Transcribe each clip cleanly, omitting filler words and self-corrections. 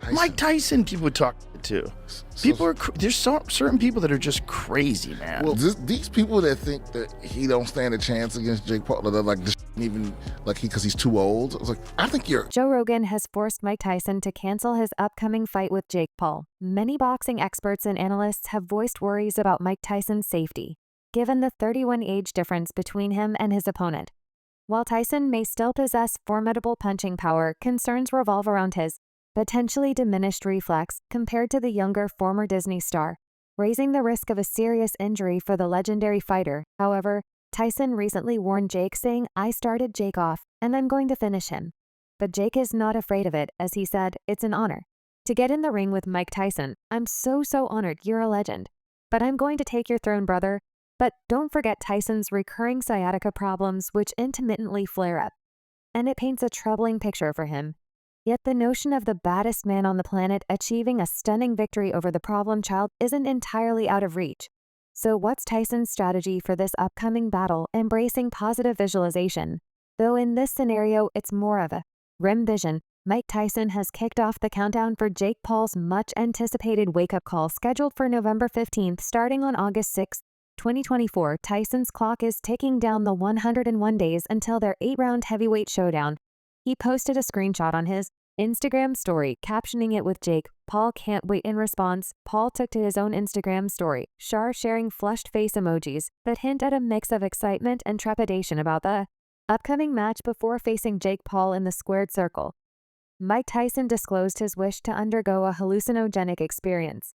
Mike Tyson. Tyson, people talk to. People are there's certain people that are just crazy, man. Well, these people that think that he don't stand a chance against Jake Paul, they're like this even like because he's too old. I was like, I think you're. Joe Rogan has forced Mike Tyson to cancel his upcoming fight with Jake Paul. Many boxing experts and analysts have voiced worries about Mike Tyson's safety, given the 31 age difference between him and his opponent. While Tyson may still possess formidable punching power, concerns revolve around his potentially diminished reflex compared to the younger former Disney star, raising the risk of a serious injury for the legendary fighter. However, Tyson recently warned Jake, saying, "I started Jake off, and I'm going to finish him." But Jake is not afraid of it, as he said, "It's an honor to get in the ring with Mike Tyson. I'm so honored. You're a legend. But I'm going to take your throne, brother." But don't forget Tyson's recurring sciatica problems, which intermittently flare up, and it paints a troubling picture for him. Yet the notion of the baddest man on the planet achieving a stunning victory over the problem child isn't entirely out of reach. So what's Tyson's strategy for this upcoming battle? Embracing positive visualization. Though in this scenario, it's more of a REM vision. Mike Tyson has kicked off the countdown for Jake Paul's much-anticipated wake-up call scheduled for November 15th, starting on August 6, 2024. Tyson's clock is ticking down the 101 days until their 8-round heavyweight showdown. He posted a screenshot on his Instagram story, captioning it with "Jake Paul can't wait." In response, Paul took to his own Instagram story, sharing flushed face emojis that hint at a mix of excitement and trepidation about the upcoming match before facing Jake Paul in the squared circle. Mike Tyson disclosed his wish to undergo a hallucinogenic experience.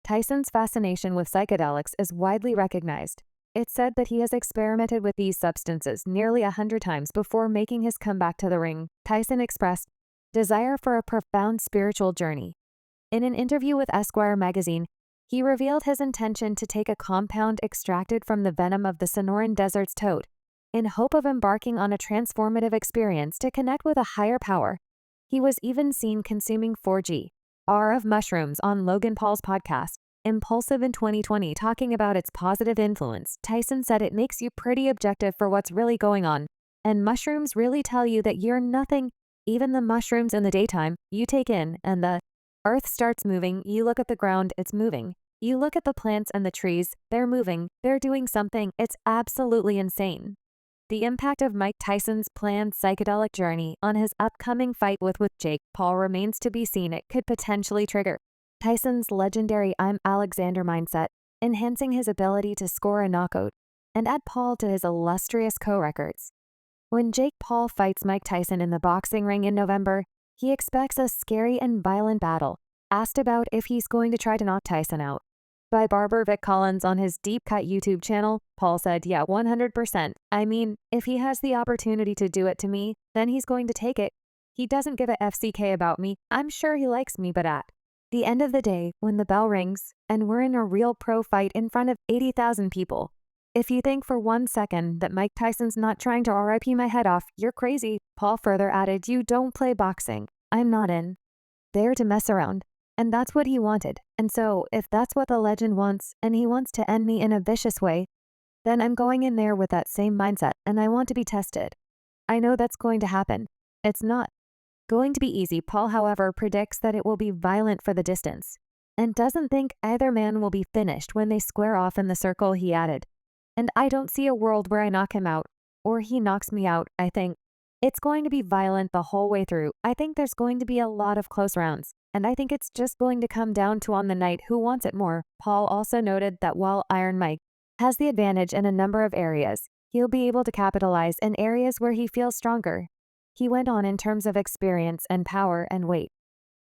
Tyson's fascination with psychedelics is widely recognized. It's said that he has experimented with these substances nearly 100 times before making his comeback to the ring. Tyson expressed desire for a profound spiritual journey. In an interview with Esquire magazine, he revealed his intention to take a compound extracted from the venom of the Sonoran Desert's toad, in hope of embarking on a transformative experience to connect with a higher power. He was even seen consuming 4G/R of mushrooms on Logan Paul's podcast, Impulsive, in 2020, talking about its positive influence. Tyson said it makes you pretty objective for what's really going on, and mushrooms really tell you that you're nothing. Even the mushrooms in the daytime, you take in, and the earth starts moving. You look at the ground, it's moving. You look at the plants and the trees, they're moving, they're doing something. It's absolutely insane. The impact of Mike Tyson's planned psychedelic journey on his upcoming fight with Jake Paul remains to be seen. It could potentially trigger Tyson's legendary "I'm Alexander" mindset, enhancing his ability to score a knockout, and add Paul to his illustrious co-records. When Jake Paul fights Mike Tyson in the boxing ring in November, he expects a scary and violent battle. Asked about if he's going to try to knock Tyson out by barber Vic Collins on his Deep Cut YouTube channel, Paul said, "Yeah, 100%. I mean, if he has the opportunity to do it to me, then he's going to take it. He doesn't give a FCK about me. I'm sure he likes me, but at the end of the day, when the bell rings and we're in a real pro fight in front of 80,000 people, if you think for 1 second that Mike Tyson's not trying to RIP my head off, you're crazy." Paul further added, "You don't play boxing. I'm not in there to mess around." And that's what he wanted. And so, if that's what the legend wants, and he wants to end me in a vicious way, then I'm going in there with that same mindset, and I want to be tested. I know that's going to happen. It's not going to be easy. Paul, however, predicts that it will be violent for the distance, and doesn't think either man will be finished when they square off in the circle. He added, "And I don't see a world where I knock him out, or he knocks me out. I think it's going to be violent the whole way through. I think there's going to be a lot of close rounds, and I think it's just going to come down to on the night who wants it more." Paul also noted that while Iron Mike has the advantage in a number of areas, he'll be able to capitalize in areas where he feels stronger. He went on, in terms of experience and power and weight,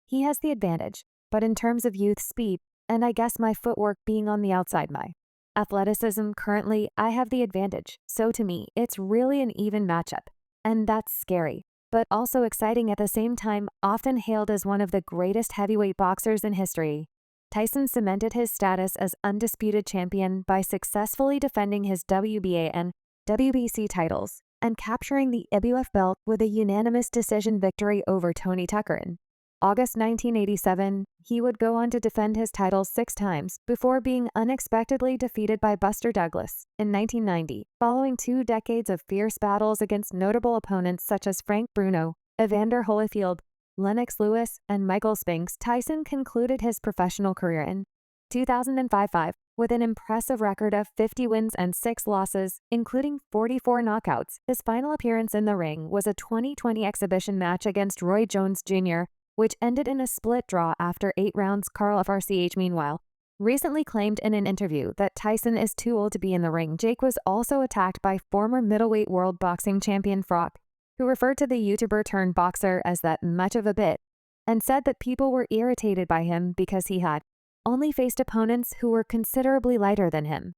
he has the advantage, but in terms of youth, speed, and I guess my footwork being on the outside, my athleticism, currently I have the advantage. So to me, it's really an even matchup, and that's scary, but also exciting at the same time. Often hailed as one of the greatest heavyweight boxers in history, Tyson cemented his status as undisputed champion by successfully defending his WBA and WBC titles and capturing the IBF belt with a unanimous decision victory over Tony Tucker. In August 1987, he would go on to defend his titles 6 times before being unexpectedly defeated by Buster Douglas in 1990, following 2 decades of fierce battles against notable opponents such as Frank Bruno, Evander Holyfield, Lennox Lewis, and Michael Spinks, Tyson concluded his professional career in 2005 with an impressive record of 50 wins and 6 losses, including 44 knockouts. His final appearance in the ring was a 2020 exhibition match against Roy Jones Jr., which ended in a split draw after 8 rounds. Carl FRCH, meanwhile, recently claimed in an interview that Tyson is too old to be in the ring. Jake was also attacked by former middleweight world boxing champion Frock, who referred to the YouTuber-turned-boxer as that much of a bit, and said that people were irritated by him because he had only faced opponents who were considerably lighter than him.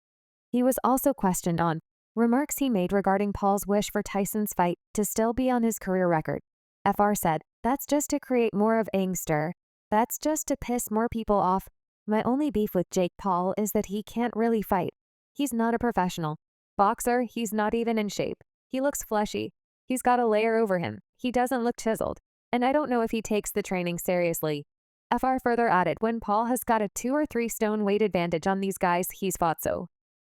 He was also questioned on remarks he made regarding Paul's wish for Tyson's fight to still be on his career record. FR said, "That's just to create more of angst. That's just to piss more people off. My only beef with Jake Paul is that he can't really fight. He's not a professional boxer. He's not even in shape. He looks fleshy. He's got a layer over him. He doesn't look chiseled. And I don't know if he takes the training seriously." FR further added, when Paul has got a 2 or 3 stone weight advantage on these guys he's fought so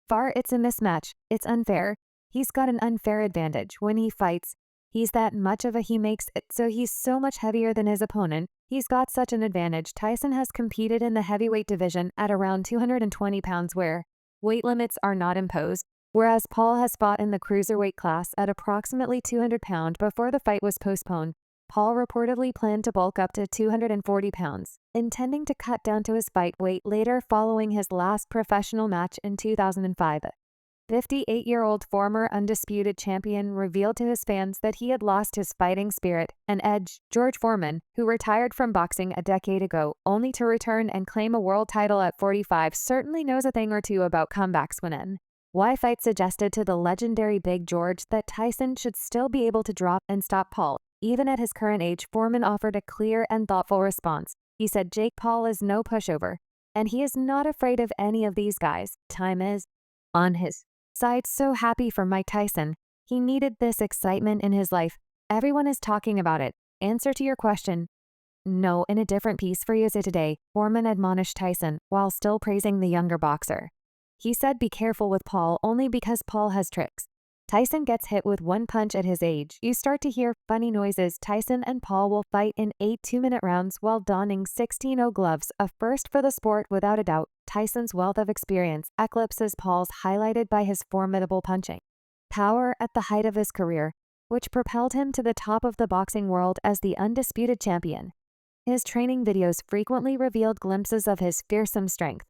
far, it's a mismatch. It's unfair. He's got an unfair advantage. When he fights, he's that much of a he makes it so he's so much heavier than his opponent. He's got such an advantage. Tyson has competed in the heavyweight division at around 220 pounds where weight limits are not imposed, whereas Paul has fought in the cruiserweight class at approximately 200 pounds before the fight was postponed. Paul reportedly planned to bulk up to 240 pounds, intending to cut down to his fight weight later following his last professional match in 2005. 58-year-old former undisputed champion revealed to his fans that he had lost his fighting spirit and edge. George Foreman, who retired from boxing a decade ago only to return and claim a world title at 45, certainly knows a thing or two about comebacks when in. Why Fight suggested to the legendary Big George that Tyson should still be able to drop and stop Paul. Even at his current age, Foreman offered a clear and thoughtful response. He said Jake Paul is no pushover, and he is not afraid of any of these guys. Time is on his side. So happy for Mike Tyson. He needed this excitement in his life. Everyone is talking about it. Answer to your question: no. In a different piece for USA Today, Foreman admonished Tyson while still praising the younger boxer. He said be careful with Paul only because Paul has tricks. Tyson gets hit with one punch at his age. You start to hear funny noises. Tyson and Paul will fight in 8 2-minute rounds while donning 16-0 gloves, a first for the sport without a doubt. Tyson's wealth of experience eclipses Paul's, highlighted by his formidable punching power at the height of his career, which propelled him to the top of the boxing world as the undisputed champion. His training videos frequently revealed glimpses of his fearsome strength.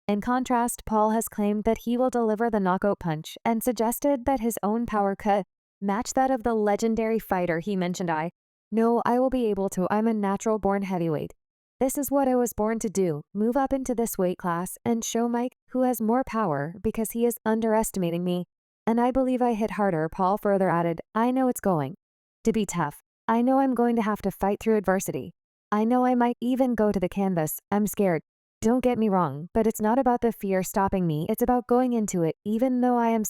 In contrast, Paul has claimed that he will deliver the knockout punch and suggested that his own power could match that of the legendary fighter he mentioned. I know I will be able to. I'm a natural-born heavyweight. This is what I was born to do, move up into this weight class and show Mike who has more power because he is underestimating me. And I believe I hit harder. Paul further added, I know it's going to be tough. I know I'm going to have to fight through adversity. I know I might even go to the canvas. I'm scared. Don't get me wrong, but it's not about the fear stopping me. It's about going into it, even though I am